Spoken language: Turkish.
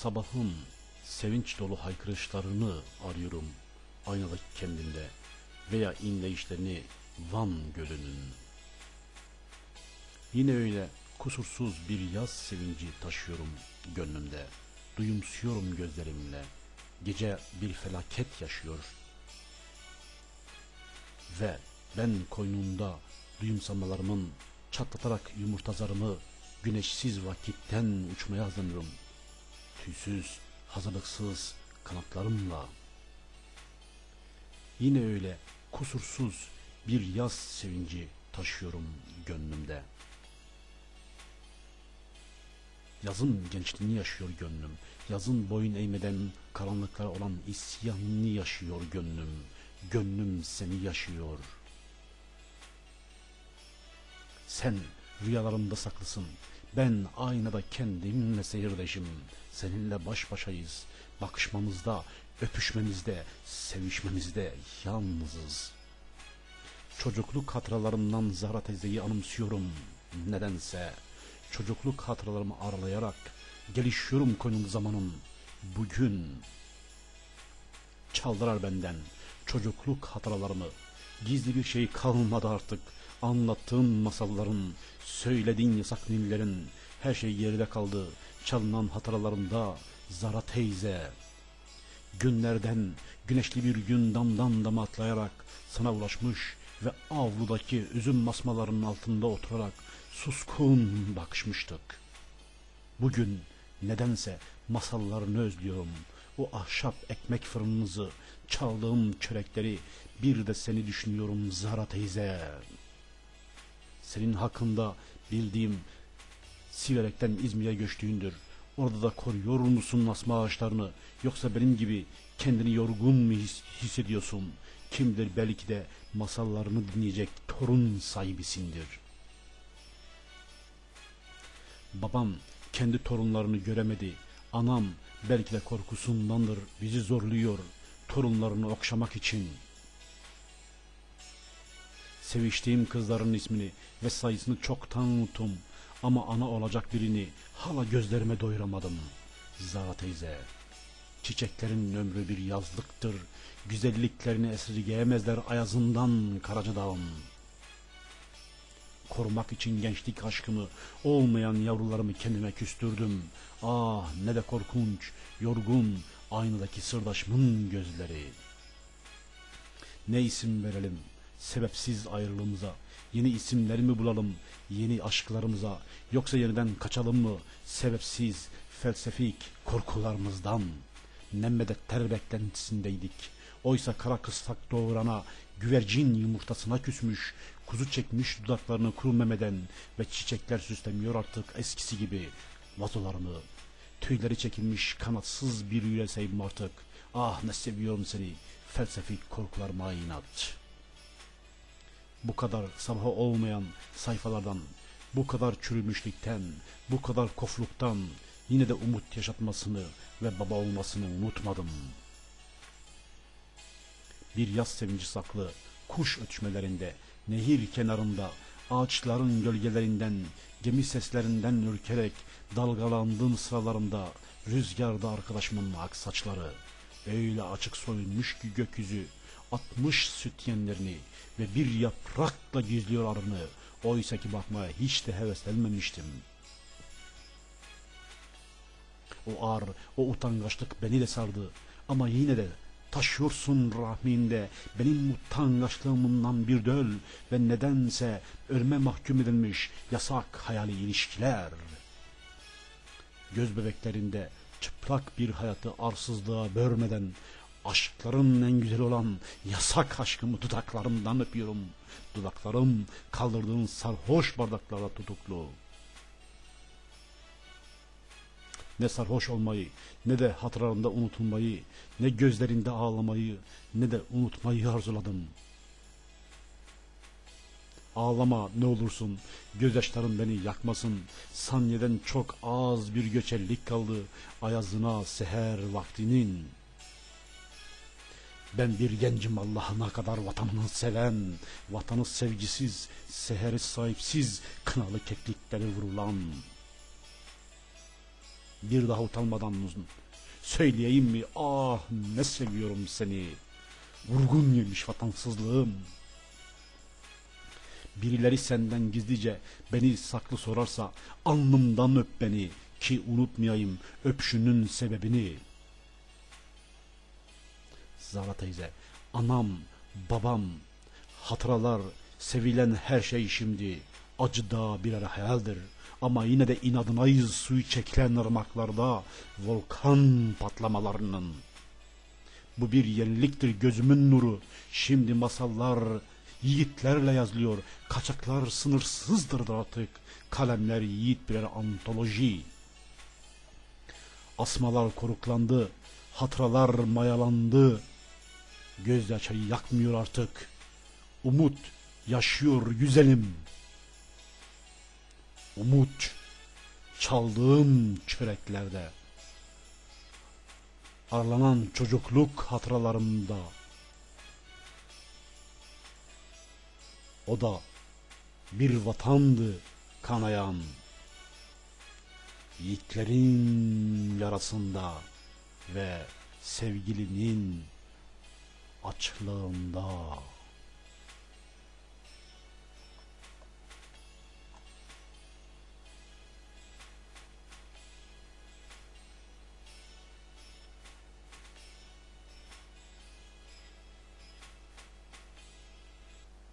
Sabahın sevinç dolu haykırışlarını arıyorum aynadaki kendimde veya inleyişlerini Van Gölü'nün. Yine öyle kusursuz bir yaz sevinci taşıyorum gönlümde. Duyumsuyorum gözlerimle. Gece bir felaket yaşıyor. Ve ben koynunda duyumsamalarımın çatlatarak yumurtazarımı güneşsiz vakitten uçmaya hazırlanıyorum. Tüysüz, hazırlıksız kanatlarımla. Yine öyle kusursuz bir yaz sevinci taşıyorum gönlümde. Yazın gençliğini yaşıyor gönlüm. Yazın boyun eğmeden karanlıklara olan isyanını yaşıyor gönlüm. Gönlüm seni yaşıyor. Sen rüyalarımda saklısın. Ben aynada kendimle seyirdeşim. Seninle baş başayız. Bakışmamızda, öpüşmemizde, sevişmemizde yalnızız. Çocukluk hatıralarımdan Zahra teyzeyi anımsıyorum. Nedense çocukluk hatıralarımı aralayarak gelişiyorum koynum zamanım. Bugün çaldılar benden çocukluk hatıralarımı. Gizli bir şey kalmadı artık. Anlattığın masalların, söylediğin yasak nillerin, her şey geride kaldı. Çalınan hatıralarımda Zara teyze. Günlerden güneşli bir gün damdan dama atlayarak sana ulaşmış ve avludaki üzüm masmalarının altında oturarak suskun bakışmıştık. Bugün nedense masallarını özlüyorum. O ahşap ekmek fırınınızı, çaldığım çörekleri, bir de seni düşünüyorum Zara teyze. Senin hakkında bildiğim Siverek'ten İzmir'e göçtüğündür. Orada da koruyor musun asma ağaçlarını, yoksa benim gibi kendini yorgun mu hissediyorsun? Kimdir, belki de masallarını dinleyecek torun sahibisindir. Babam kendi torunlarını göremedi. Anam belki de korkusundandır bizi zorluyor torunlarını okşamak için. Seviştiğim kızların ismini ve sayısını çoktan unuttum. Ama ana olacak birini hala gözlerime doyuramadım. Zara teyze, çiçeklerin ömrü bir yazlıktır. Güzelliklerini esirgeyemezler ayazından Karacadağ'ın. Korumak için gençlik aşkımı, olmayan yavrularımı kendime küstürdüm. Ah ne de korkunç, yorgun, aynadaki sırdaşımın gözleri. Ne isim verelim sebepsiz ayrılığımıza? Yeni isimler mi bulalım yeni aşklarımıza? Yoksa yeniden kaçalım mı sebepsiz felsefik korkularımızdan? Ne medet ter beklentisindeydik. Oysa kara kısrak doğurana, güvercin yumurtasına küsmüş, kuzu çekmiş dudaklarını kuru memeden ve çiçekler süslemiyor artık eskisi gibi vazolarımı. Tüyleri çekilmiş kanatsız bir yüreseyim artık. Ah ne seviyorum seni felsefik korkularıma inat. Bu kadar sabahı olmayan sayfalardan, bu kadar çürümüşlükten, bu kadar kofluktan yine de umut yaşatmasını ve baba olmasını unutmadım. Bir yaz sevinci saklı, kuş ötüşmelerinde, nehir kenarında, ağaçların gölgelerinden, gemi seslerinden ürkerek dalgalandığım sıralarında, rüzgarda arkadaşımın ak saçları, öyle açık soyulmuş ki gökyüzü, atmış sütyenlerini ve bir yaprakla gizliyor arını, oysa ki bakmaya hiç de heveslenmemiştim. O ar, o utangaçlık beni de sardı ama yine de taşıyorsun rahminde benim utangaçlığımdan bir döl ve nedense ölüme mahkum edilmiş yasak hayali ilişkiler. Göz bebeklerinde çıplak bir hayatı arsızlığa börmeden aşkların en güzel olan yasak aşkımı dudaklarımdan öpüyorum. Dudaklarım kaldırdığın sarhoş bardaklara tutuklu. Ne sarhoş olmayı, ne de hatıralarında unutulmayı, ne gözlerinde ağlamayı, ne de unutmayı arzuladım. Ağlama ne olursun, gözyaşların beni yakmasın. Saniyeden çok az bir göçerlik kaldı ayazına seher vaktinin. Ben bir gencim Allah'ına kadar vatanını seven, vatanı sevgisiz, seheri sahipsiz, kınalı keklikleri vurulan. Bir daha utanmadan söyleyeyim mi? Ah ne seviyorum seni. Vurgun yemiş vatansızlığım. Birileri senden gizlice beni saklı sorarsa alnımdan öp beni ki unutmayayım öpüşünün sebebini. Zara teyze, anam, babam, hatıralar, sevilen her şey şimdi acı da birer hayaldir. Ama yine de inadınayız suyu çekilen ırmaklarda volkan patlamalarının. Bu bir yeniliktir gözümün nuru. Şimdi masallar yiğitlerle yazılıyor. Kaçaklar sınırsızdır artık. Kalemler yiğit birer antoloji. Asmalar koruklandı. Hatıralar mayalandı. Gözyaşı yakmıyor artık. Umut yaşıyor güzelim. Umut çaldığım çöreklerde. Arlanan çocukluk hatıralarımda. O da bir vatandı kanayan. Yiğitlerin yarasında ve sevgilinin açlığında.